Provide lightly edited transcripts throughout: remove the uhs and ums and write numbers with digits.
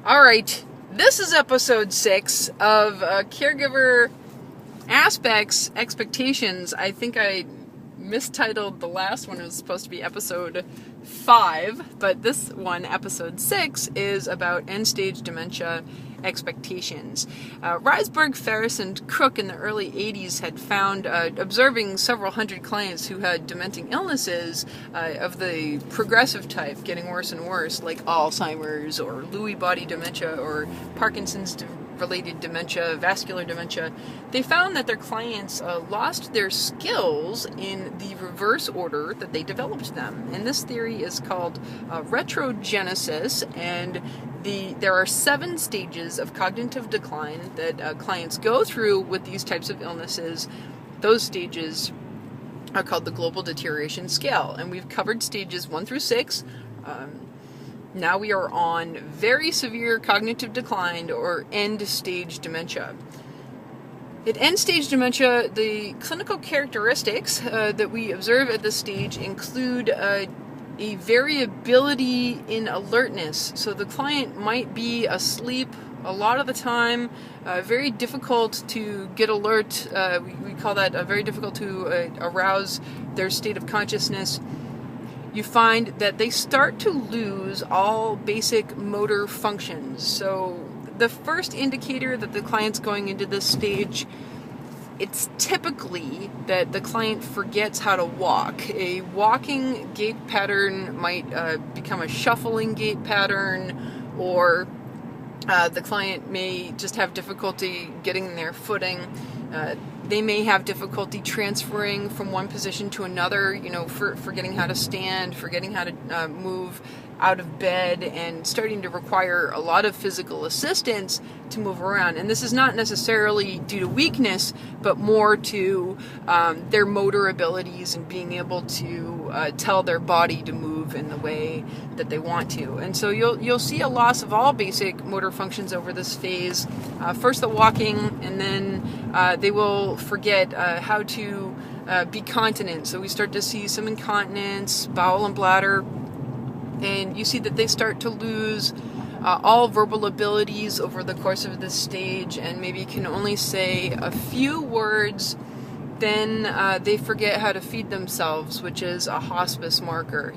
All right, this is episode 6 of Caregiver Aspects, Expectations. I think I mistitled the last one. It was supposed to be episode 5, but this one, episode 6, is about end-stage dementia expectations. Risberg, Ferris, and Cook in the early 80s had found, observing several hundred clients who had dementing illnesses of the progressive type, getting worse and worse, like Alzheimer's or Lewy body dementia or Parkinson's related dementia, vascular dementia. They found that their clients lost their skills in the reverse order that they developed them. And this theory is called retrogenesis, and there are 7 stages of cognitive decline that clients go through with these types of illnesses. Those stages are called the Global Deterioration Scale, and we've covered stages 1 through 6. Now we are on very severe cognitive decline or end-stage dementia. At end-stage dementia, the clinical characteristics that we observe at this stage include a variability in alertness. So the client might be asleep a lot of the time, very difficult to get alert. We call that very difficult to arouse their state of consciousness. You find that they start to lose all basic motor functions. So the first indicator that the client's going into this stage, it's typically that the client forgets how to walk. A walking gait pattern might become a shuffling gait pattern, or the client may just have difficulty getting their footing. They may have difficulty transferring from one position to another, forgetting how to stand, forgetting how to move out of bed, and starting to require a lot of physical assistance to move around. And this is not necessarily due to weakness, but more to their motor abilities and being able to tell their body to move in the way that they want to. And so you'll see a loss of all basic motor functions over this phase. First the walking, and then they will forget how to be continent. So we start to see some incontinence, bowel and bladder, and you see that they start to lose all verbal abilities over the course of this stage, and maybe can only say a few words. Then they forget how to feed themselves, which is a hospice marker.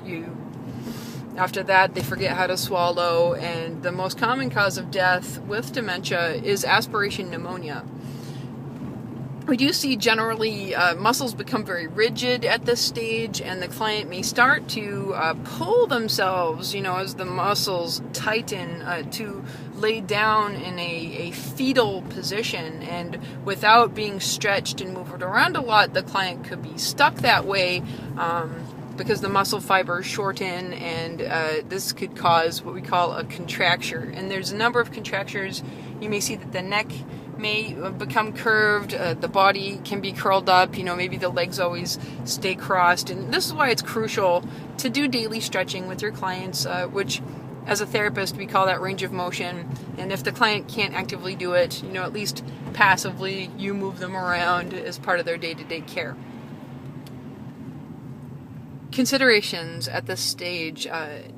After that, they forget how to swallow, and the most common cause of death with dementia is aspiration pneumonia. We do see generally muscles become very rigid at this stage, and the client may start to pull themselves, as the muscles tighten, to lay down in a fetal position, and without being stretched and moved around a lot, the client could be stuck that way because the muscle fibers shorten, and this could cause what we call a contracture. And there's a number of contractures. You may see that the neck may become curved, the body can be curled up, maybe the legs always stay crossed. And this is why it's crucial to do daily stretching with your clients, which as a therapist we call that range of motion. And if the client can't actively do it, at least passively you move them around as part of their day-to-day care. Considerations at this stage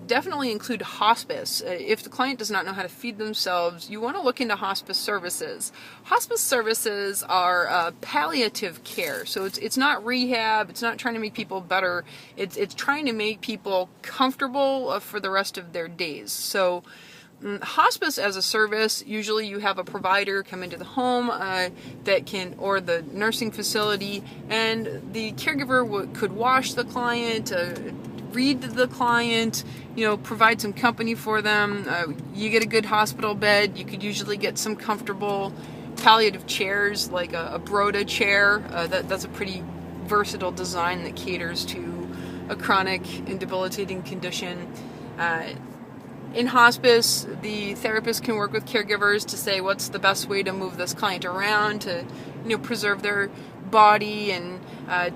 definitely include hospice. If the client does not know how to feed themselves, you want to look into hospice services. Hospice services are palliative care, so it's not rehab. It's not trying to make people better. It's trying to make people comfortable for the rest of their days. So hospice as a service, usually you have a provider come into the home or the nursing facility, and the caregiver could wash the client, read to the client, provide some company for them. You get a good hospital bed. You could usually get some comfortable palliative chairs, like a Broda chair. That's a pretty versatile design that caters to a chronic and debilitating condition. In hospice, the therapist can work with caregivers to say what's the best way to move this client around to, preserve their body, and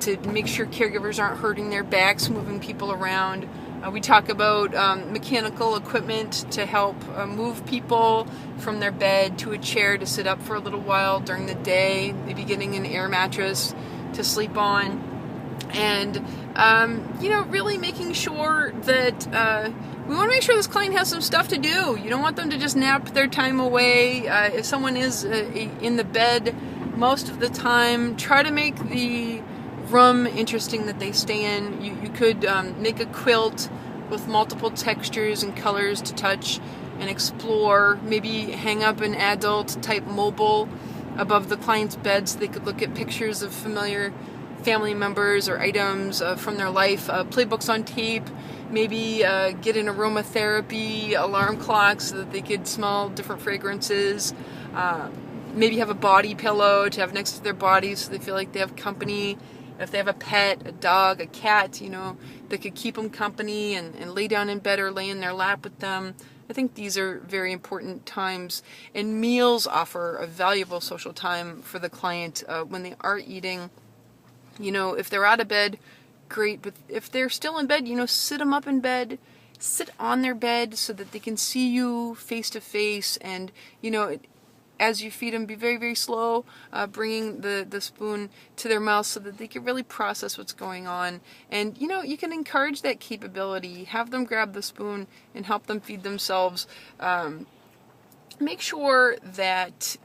to make sure caregivers aren't hurting their backs moving people around. We talk about mechanical equipment to help move people from their bed to a chair to sit up for a little while during the day, maybe getting an air mattress to sleep on. And Really making sure that we want to make sure this client has some stuff to do. You don't want them to just nap their time away. If someone is in the bed most of the time, try to make the room interesting that they stay in. You could make a quilt with multiple textures and colors to touch and explore. Maybe hang up an adult type mobile above the client's bed so they could look at pictures of familiar family members or items from their life. Playbooks on tape. Maybe get an aromatherapy alarm clock so that they could smell different fragrances. Maybe have a body pillow to have next to their body so they feel like they have company. If they have a pet, a dog, a cat, that could keep them company and lay down in bed or lay in their lap with them. I think these are very important times. And meals offer a valuable social time for the client when they are eating. If they're out of bed, great. But if they're still in bed, sit them up in bed. Sit on their bed so that they can see you face to face. And, as you feed them, be very, very slow, bringing the spoon to their mouth so that they can really process what's going on. And, you can encourage that capability. Have them grab the spoon and help them feed themselves. Make sure that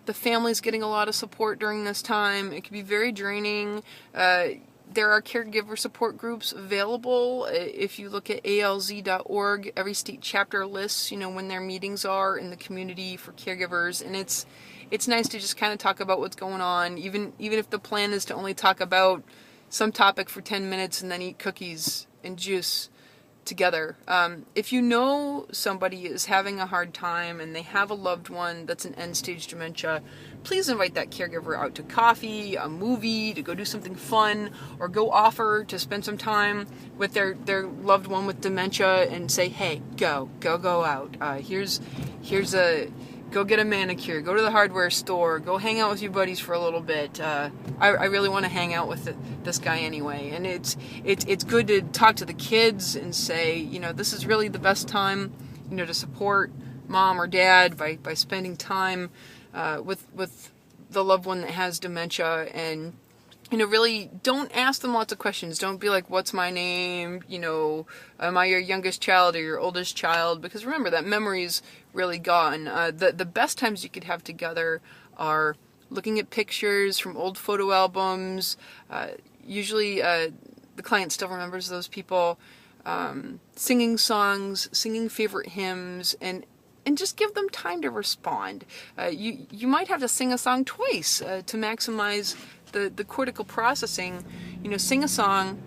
the family's getting a lot of support during this time. It can be very draining. There are caregiver support groups available. If you look at alz.org, every state chapter lists, when their meetings are in the community for caregivers, and it's nice to just kind of talk about what's going on, even if the plan is to only talk about some topic for 10 minutes and then eat cookies and juice together. If you know somebody is having a hard time and they have a loved one that's in end-stage dementia, please invite that caregiver out to coffee, a movie, to go do something fun, or go offer to spend some time with their loved one with dementia and say, hey, go out. Here's a go get a manicure, go to the hardware store, go hang out with your buddies for a little bit. I really want to hang out with this guy anyway. And it's good to talk to the kids and say, this is really the best time, to support mom or dad by spending time with the loved one that has dementia. And really don't ask them lots of questions. Don't be like, what's my name? Am I your youngest child or your oldest child? Because remember, that memory's really gone. The best times you could have together are looking at pictures from old photo albums. Usually the client still remembers those people. Singing songs, singing favorite hymns, and just give them time to respond. You might have to sing a song twice to maximize the cortical processing. Sing a song,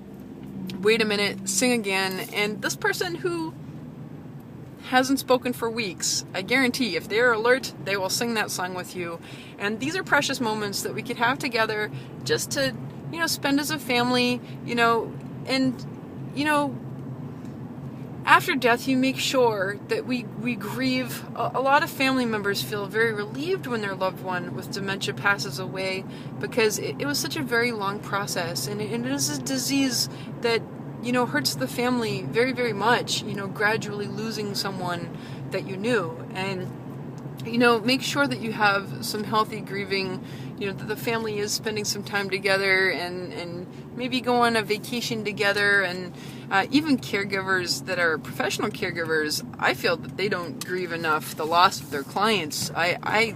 wait a minute, sing again, and this person who hasn't spoken for weeks, I guarantee if they're alert, they will sing that song with you. And these are precious moments that we could have together just to, spend as a family, and, after death, you make sure that we grieve. A lot of family members feel very relieved when their loved one with dementia passes away because it was such a very long process. And it is a disease that, hurts the family very, very much, gradually losing someone that you knew. And, make sure that you have some healthy grieving, that the family is spending some time together and maybe go on a vacation together. And even caregivers that are professional caregivers, I feel that they don't grieve enough the loss of their clients. I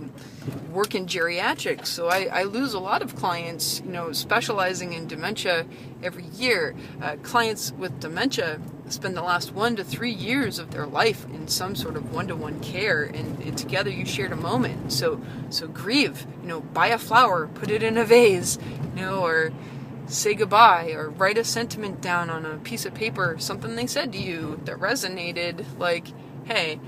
work in geriatrics, so I lose a lot of clients, specializing in dementia every year. Clients with dementia spend the last 1 to 3 years of their life in some sort of one-to-one care, and together you shared a moment. So grieve, buy a flower, put it in a vase, or say goodbye, or write a sentiment down on a piece of paper, something they said to you that resonated, like, hey,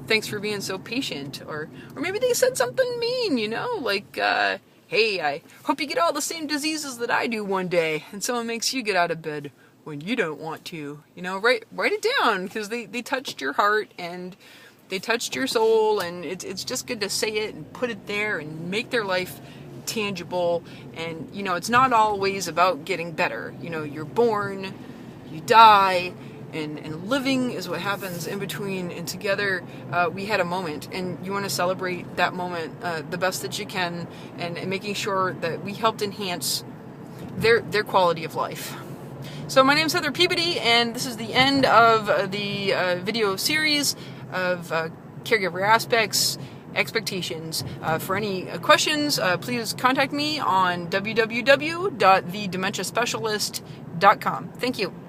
thanks for being so patient, or maybe they said something mean, like, hey, I hope you get all the same diseases that I do one day, and someone makes you get out of bed when you don't want to, write it down, because they touched your heart, and they touched your soul, and it's just good to say it and put it there and make their life tangible. And it's not always about getting better. You're born, you die, and living is what happens in between. And together we had a moment, and you want to celebrate that moment the best that you can, and making sure that we helped enhance their quality of life. So my name is Heather Peabody, and this is the end of the video series of caregiver aspects, expectations. For any questions, please contact me on www.thedementiaspecialist.com. Thank you.